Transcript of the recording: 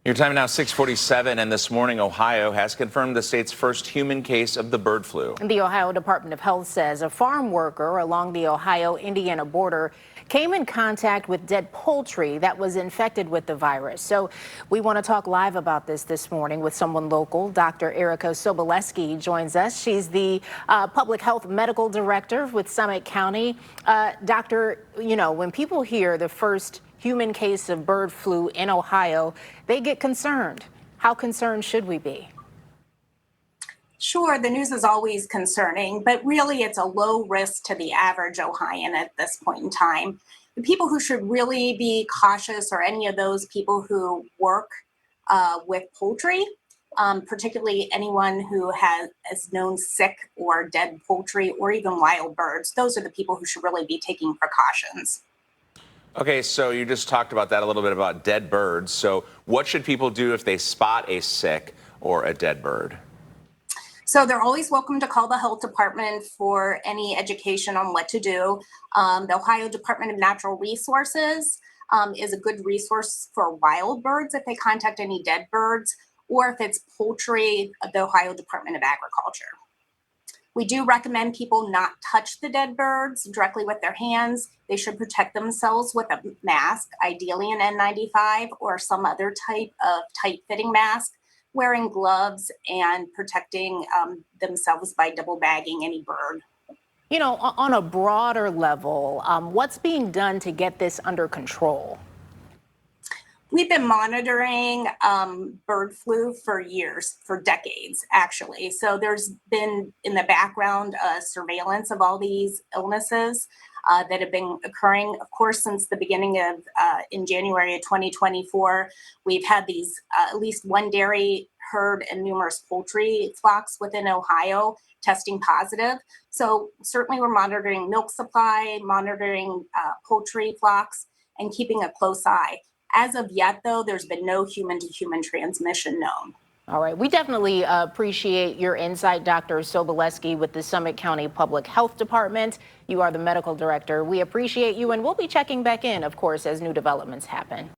Your time now 6:47, and this morning Ohio has confirmed the state's first human case of the bird flu. The Ohio Department of Health says a farm worker along the Ohio-Indiana border came in contact with dead poultry that was infected with the virus. So we want to talk live about this morning with someone local. Dr. Erica Sobolewski joins us. She's the public health medical director with Summit County. Doctor, when people hear the first human case of bird flu in Ohio, they get concerned. How concerned should we be? Sure, the news is always concerning, but really it's a low risk to the average Ohioan at this point in time. The people who should really be cautious are any of those people who work with poultry, particularly anyone who has known sick or dead poultry or even wild birds. Those are the people who should really be taking precautions. Okay, so you just talked about that a little bit about dead birds. So what should people do if they spot a sick or a dead bird? So they're always welcome to call the health department for any education on what to do. The Ohio Department of Natural Resources is a good resource for wild birds if they contact any dead birds, or if it's poultry, the Ohio Department of Agriculture. We do recommend people not touch the dead birds directly with their hands. They should protect themselves with a mask, ideally an N95 or some other type of tight-fitting mask, wearing gloves and protecting themselves by double bagging any bird. On a broader level, what's being done to get this under control? We've been monitoring bird flu for years, for decades, actually. So there's been in the background surveillance of all these illnesses that have been occurring, of course, since the beginning of in January of 2024. We've had these at least one dairy herd and numerous poultry flocks within Ohio testing positive. So certainly we're monitoring milk supply, monitoring poultry flocks, and keeping a close eye. As of yet, though, there's been no human-to-human transmission known. All right. We definitely appreciate your insight, Dr. Sobolewski with the Summit County Public Health Department. You are the medical director. We appreciate you, and we'll be checking back in, of course, as new developments happen.